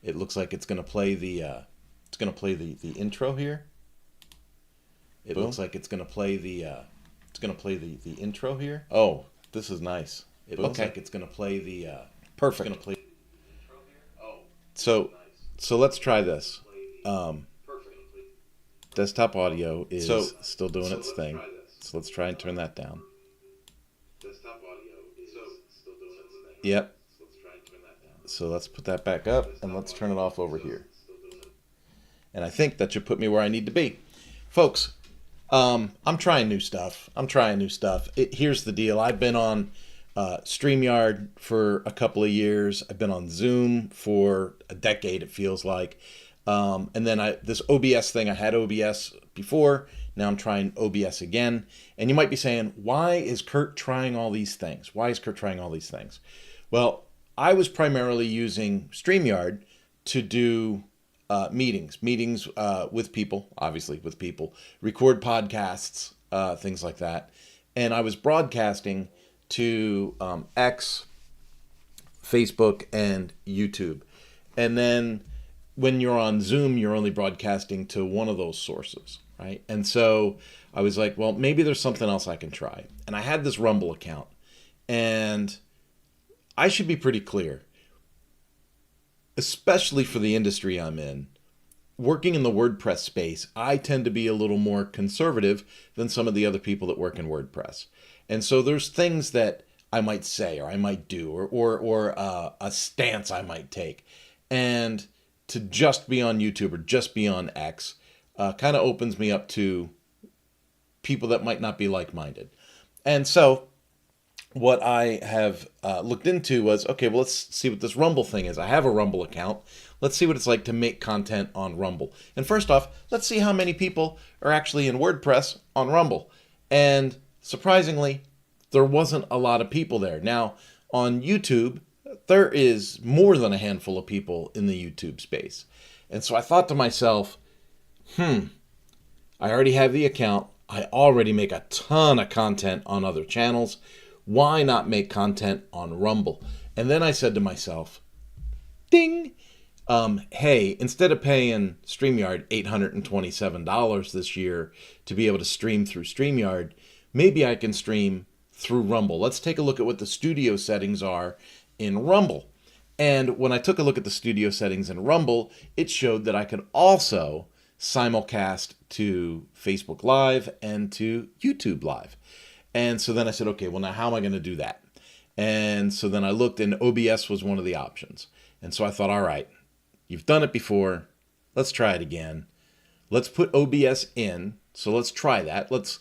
It looks like it's going to play the intro here. It Boom. looks like it's going to play the intro here. Oh, this is nice. It looks like it's going to play the Perfect. so so let's try this. Desktop audio is still doing its thing. So let's try and turn that down. Yep. So let's put that back up and let's turn it off over here. And I think that should put me where I need to be. Folks, I'm trying new stuff. Here's the deal. I've been on StreamYard for a couple of years. I've been on Zoom for a decade, it feels like. And then this OBS thing, I had OBS before. Now I'm trying OBS again. And you might be saying, why is Kurt trying all these things? Well, I was primarily using StreamYard to do meetings with people, record podcasts, things like that. And I was broadcasting to X, Facebook, and YouTube. And then when you're on Zoom, you're only broadcasting to one of those sources, right? And so I was like, well, maybe there's something else I can try. And I had this Rumble account. And I should be pretty clear, especially for the industry I'm in. Working in the WordPress space, I tend to be a little more conservative than some of the other people that work in WordPress. And so there's things that I might say or I might do or a stance I might take. And to just be on YouTube or just be on X kind of opens me up to people that might not be like-minded. And so what I have looked into was, okay, well, let's see what this Rumble thing is. I have a Rumble account. Let's see what it's like to make content on Rumble. And first off, let's see how many people are actually in WordPress on Rumble. And surprisingly, there wasn't a lot of people there. Now, on YouTube, there is more than a handful of people in the YouTube space. And so I thought to myself, I already have the account. I already make a ton of content on other channels. Why not make content on Rumble? And then I said to myself, ding, hey, instead of paying StreamYard $827 this year to be able to stream through StreamYard, maybe I can stream through Rumble. Let's take a look at what the studio settings are in Rumble. And when I took a look at the studio settings in Rumble, it showed that I could also simulcast to Facebook Live and to YouTube Live. And so then I said, okay, well, now how am I going to do that? And so then I looked, and OBS was one of the options. And so I thought, all right, you've done it before. Let's try it again. Let's put OBS in. So let's try that. Let's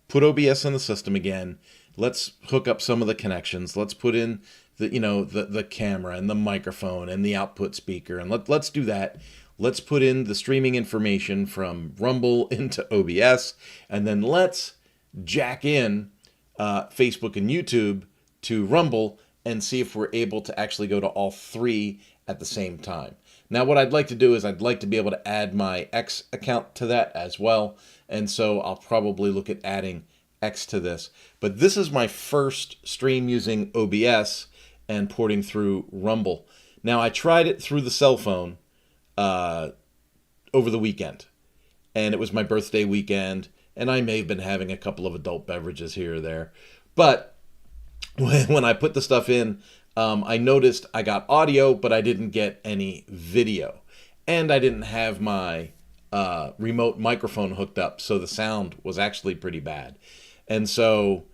put OBS in the system again. Let's hook up some of the connections. Let's put in the camera and the microphone and the output speaker. And let's do that. Let's put in the streaming information from Rumble into OBS. And then let's jack in Facebook and YouTube to Rumble and see if we're able to actually go to all three at the same time. Now, what I'd like to do is I'd like to be able to add my X account to that as well. And so I'll probably look at adding X to this. But this is my first stream using OBS and porting through Rumble. Now, I tried it through the cell phone over the weekend. And it was my birthday weekend. And I may have been having a couple of adult beverages here or there. But when I put the stuff in, I noticed I got audio, but I didn't get any video. And I didn't have my remote microphone hooked up, so the sound was actually pretty bad. And so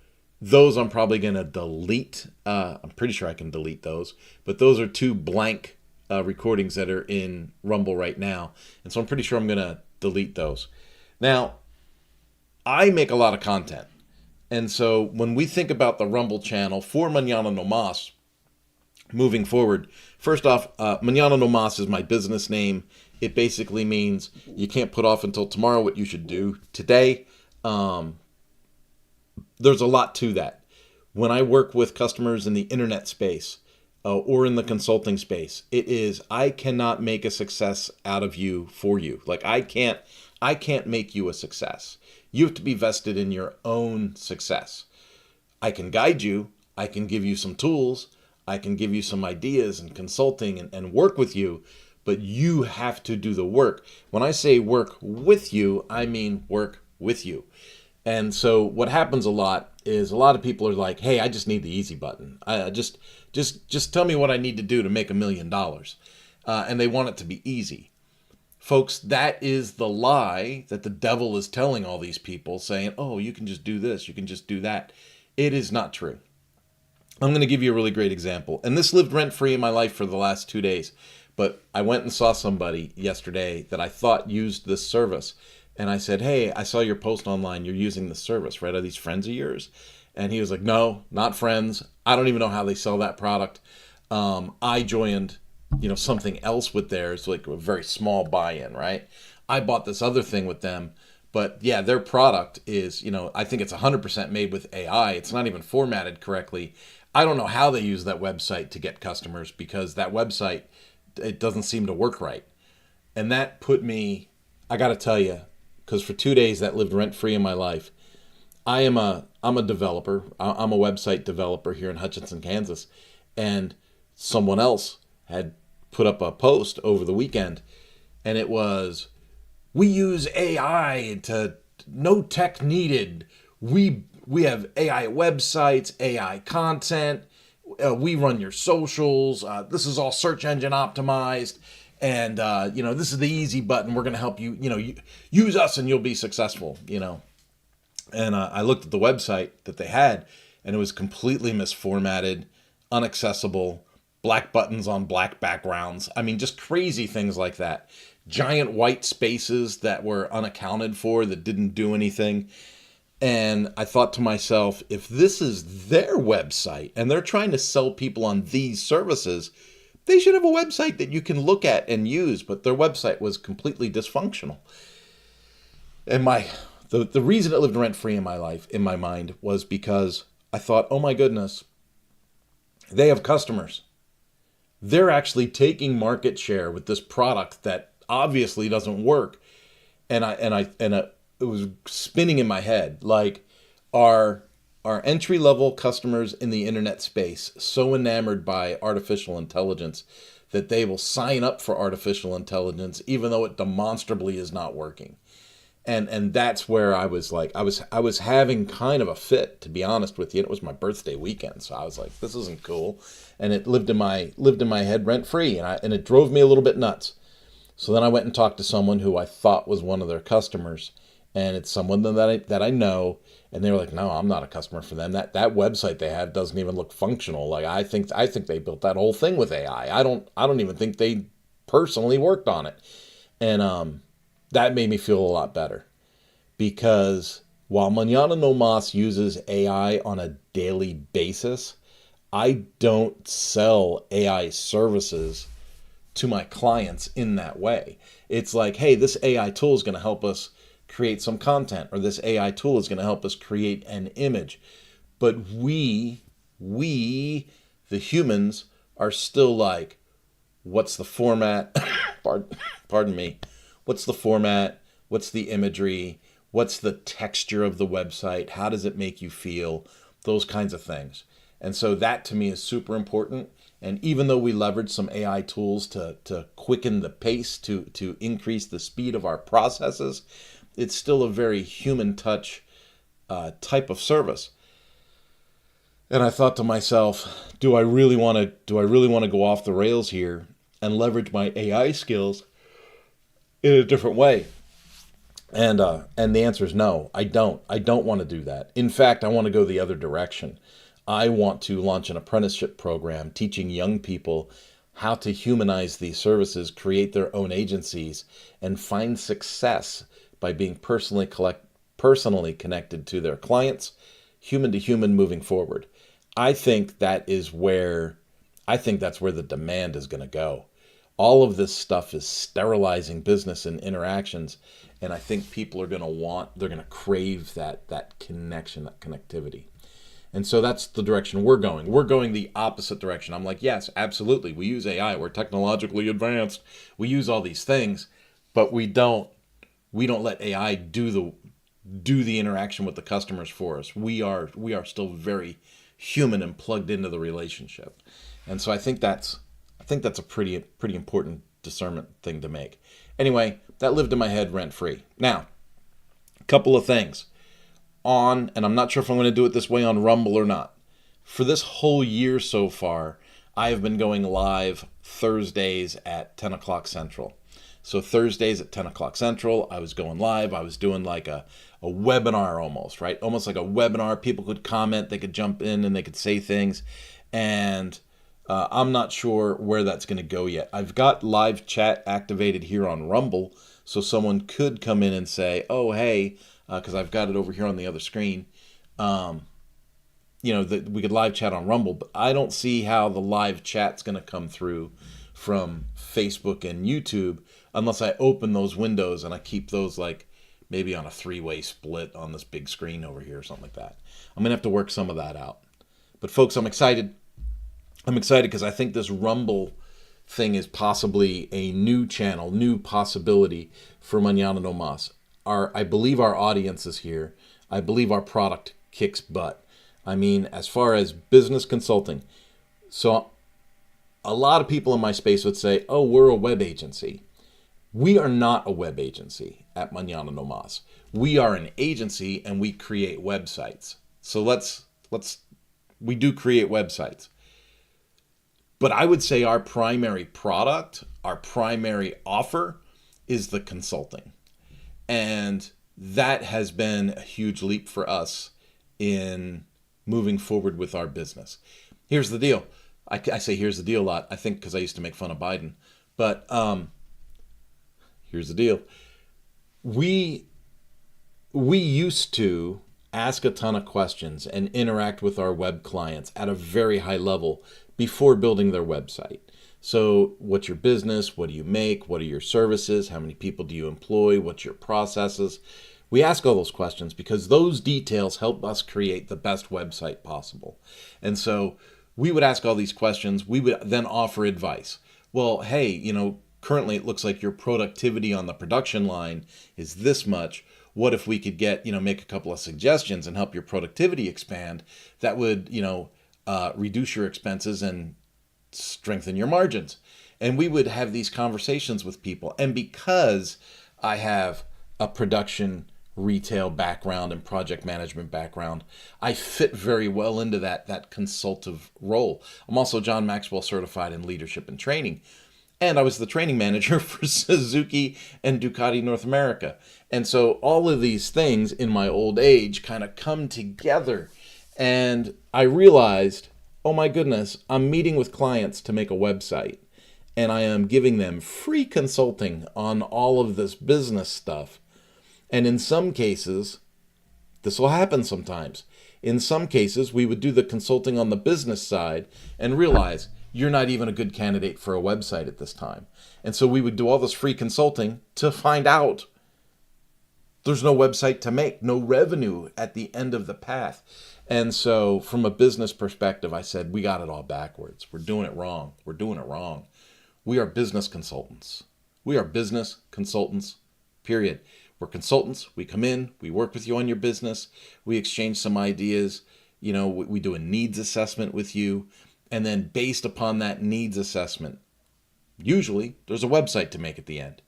those I'm probably going to delete. I'm pretty sure I can delete those. But those are two blank recordings that are in Rumble right now. And so I'm pretty sure I'm going to delete those. Now, I make a lot of content. And so when we think about the Rumble channel for Mañana No Mas, moving forward, first off, Mañana No Mas is my business name. It basically means you can't put off until tomorrow what you should do today. There's a lot to that. When I work with customers in the internet space or in the consulting space, it is I cannot make a success out of you for you. Like I can't make you a success. You have to be vested in your own success. I can guide you. I can give you some tools. I can give you some ideas and consulting and work with you, but you have to do the work. When I say work with you, I mean work with you. And so what happens a lot is a lot of people are like, "Hey, I just need the easy button. Just tell me what I need to do to make $1 million," and they want it to be easy. Folks, that is the lie that the devil is telling all these people, saying, "Oh, you can just do this, you can just do that." It is not true. I'm going to give you a really great example. And this lived rent free in my life for the last 2 days. But I went and saw somebody yesterday that I thought used this service. And I said, "Hey, I saw your post online. You're using this service, right? Are these friends of yours?" And he was like, "No, not friends. I don't even know how they sell that product. I joined, something else with theirs, like a very small buy-in, right? I bought this other thing with them. But yeah, their product is, I think it's 100% made with AI. It's not even formatted correctly. I don't know how they use that website to get customers because that website, it doesn't seem to work right." And that put me, I got to tell you, because for 2 days that lived rent free in my life. I'm a developer. I'm a website developer here in Hutchinson, Kansas. And someone else had put up a post over the weekend, and it was, "We use AI to no tech needed. We have AI websites, AI content. We run your socials. This is all search engine optimized, and this is the easy button. We're going to help you. Use us, and you'll be successful." And I looked at the website that they had, and it was completely misformatted, unaccessible, black buttons on black backgrounds. I mean, just crazy things like that. Giant white spaces that were unaccounted for that didn't do anything. And I thought to myself, if this is their website and they're trying to sell people on these services, they should have a website that you can look at and use. But their website was completely dysfunctional. And the reason it lived rent free in my life, in my mind, was because I thought, oh my goodness, they have customers. They're actually taking market share with this product that obviously doesn't work. And it was spinning in my head, like, are entry level customers in the internet space so enamored by artificial intelligence that they will sign up for artificial intelligence even though it demonstrably is not working? And that's where I was like, I was having kind of a fit, to be honest with you. It was my birthday weekend, so I was like, this isn't cool, and it lived in my head rent free, and it drove me a little bit nuts. So then I went and talked to someone who I thought was one of their customers, and it's someone that I know, and they were like, "No, I'm not a customer for them. That website they have doesn't even look functional. Like, I think they built that whole thing with AI. I don't even think they personally worked on it." And that made me feel a lot better, because while Mañana No Mas uses AI on a daily basis, I don't sell AI services to my clients in that way. It's like, "Hey, this AI tool is going to help us create some content," or "This AI tool is going to help us create an image." But we, the humans, are still like, what's the format? Pardon me. What's the format? What's the imagery? What's the texture of the website? How does it make you feel? Those kinds of things. And so that to me is super important. And even though we leverage some AI tools to quicken the pace, to increase the speed of our processes, it's still a very human touch type of service. And I thought to myself, do I really want to go off the rails here and leverage my AI skills in a different way? And the answer is no, I don't. I don't want to do that. In fact, I want to go the other direction. I want to launch an apprenticeship program teaching young people how to humanize these services, create their own agencies, and find success by being personally connected to their clients, human to human, moving forward. I think that's where the demand is going to go. All of this stuff is sterilizing business and interactions, and I think people are going to crave that connection, that connectivity. And so that's the direction we're going. We're going the opposite direction. I'm like, yes, absolutely. We use AI. We're technologically advanced. We use all these things, but we don't let AI do the interaction with the customers for us. We are still very human and plugged into the relationship. And so I think that's a pretty important discernment thing to make. Anyway, that lived in my head rent free. Now, a couple of things and I'm not sure if I'm going to do it this way on Rumble or not. For this whole year so far, I have been going live Thursdays at 10 o'clock Central. So Thursdays at 10 o'clock Central, I was going live. I was doing like a webinar almost, right? Almost like a webinar. People could comment, they could jump in and they could say things. And I'm not sure where that's going to go yet. I've got live chat activated here on Rumble, so someone could come in and say, oh, hey, because I've got it over here on the other screen, that we could live chat on Rumble, but I don't see how the live chat's going to come through from Facebook and YouTube unless I open those windows and I keep those like maybe on a 3-way split on this big screen over here or something like that. I'm going to have to work some of that out. But folks, I'm excited. I'm excited because I think this Rumble thing is possibly a new channel, new possibility for Mañana No Mas. I believe our audience is here. I believe our product kicks butt. I mean, as far as business consulting, so a lot of people in my space would say, oh, we're a web agency. We are not a web agency at Mañana No Mas. We are an agency and we create websites. So we do create websites. But I would say our primary product, our primary offer is the consulting. And that has been a huge leap for us in moving forward with our business. Here's the deal. I say here's the deal a lot, I think because I used to make fun of Biden. But here's the deal. We used to ask a ton of questions and interact with our web clients at a very high level before building their website. So what's your business? What do you make? What are your services? How many people do you employ? What's your processes? We ask all those questions because those details help us create the best website possible. And so we would ask all these questions. We would then offer advice. Well, hey, currently it looks like your productivity on the production line is this much. What if we could make a couple of suggestions and help your productivity expand? That would, reduce your expenses and strengthen your margins. And we would have these conversations with people. And because I have a production retail background and project management background, I fit very well into that consultative role. I'm also John Maxwell certified in leadership and training. And I was the training manager for Suzuki and Ducati North America. And so all of these things in my old age kind of come together. And I realized, oh my goodness, I'm meeting with clients to make a website. And I am giving them free consulting on all of this business stuff. And in some cases, this will happen sometimes. In some cases, we would do the consulting on the business side and realize you're not even a good candidate for a website at this time. And so we would do all this free consulting to find out there's no website to make, no revenue at the end of the path. And so from a business perspective, I said, we got it all backwards. We're doing it wrong. We're doing it wrong. We are business consultants. We are business consultants, period. We're consultants. We come in, we work with you on your business. We exchange some ideas. We do a needs assessment with you. And then based upon that needs assessment, usually there's a website to make at the end.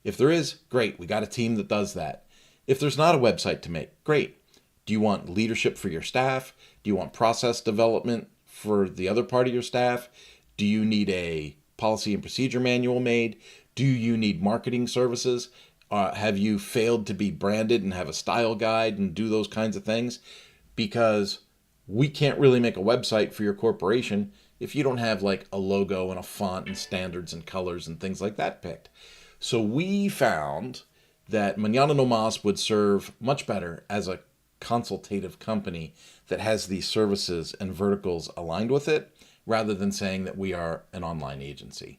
If there is, great. We got a team that does that. If there's not a website to make, great. Do you want leadership for your staff? Do you want process development for the other part of your staff? Do you need a policy and procedure manual made? Do you need marketing services? Have you failed to be branded and have a style guide and do those kinds of things? Because we can't really make a website for your corporation if you don't have like a logo and a font and standards and colors and things like that picked. So we found that Mañana No Mas would serve much better as a consultative company that has these services and verticals aligned with it, rather than saying that we are an online agency.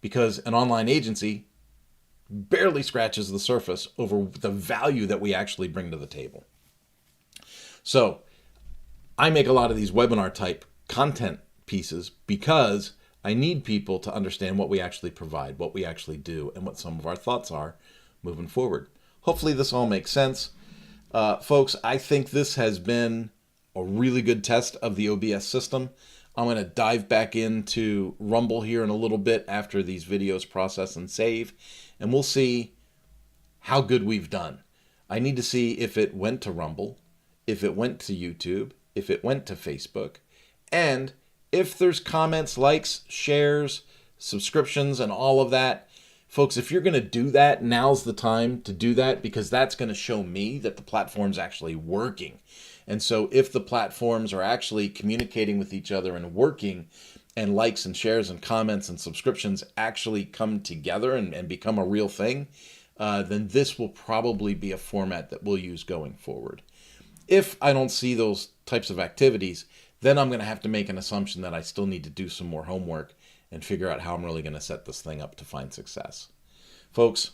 Because an online agency barely scratches the surface over the value that we actually bring to the table. So I make a lot of these webinar type content pieces because I need people to understand what we actually provide, what we actually do, and what some of our thoughts are moving forward. Hopefully this all makes sense. Folks, I think this has been a really good test of the OBS system. I'm going to dive back into Rumble here in a little bit after these videos process and save, and we'll see how good we've done. I need to see if it went to Rumble, if it went to YouTube, if it went to Facebook, and if there's comments, likes, shares, subscriptions, and all of that. Folks, if you're going to do that, now's the time to do that, because that's going to show me that the platform's actually working. And so if the platforms are actually communicating with each other and working, and likes and shares and comments and subscriptions actually come together and become a real thing, then this will probably be a format that we'll use going forward. If I don't see those types of activities, then I'm going to have to make an assumption that I still need to do some more homework and figure out how I'm really going to set this thing up to find success. Folks,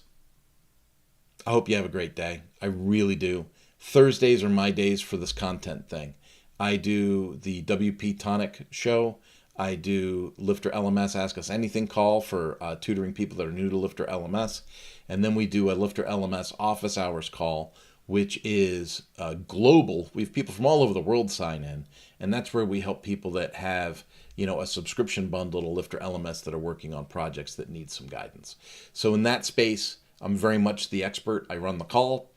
I hope you have a great day. I really do. Thursdays are my days for this content thing. I do the WP Tonic show. I do Lifter LMS Ask Us Anything call for tutoring people that are new to Lifter LMS. And then we do a Lifter LMS office hours call, which is global. We have people from all over the world sign in. And that's where we help people that have, a subscription bundle to Lifter LMS that are working on projects that need some guidance. So in that space, I'm very much the expert. I run the call,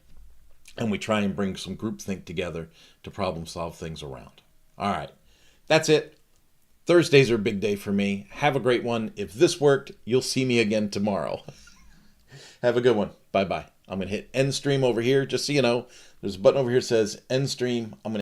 and we try and bring some groupthink together to problem solve things around. All right, that's it. Thursdays are a big day for me. Have a great one. If this worked, you'll see me again tomorrow. Have a good one. Bye-bye. I'm going to hit end stream over here. Just so you know, there's a button over here that says end stream. I'm going to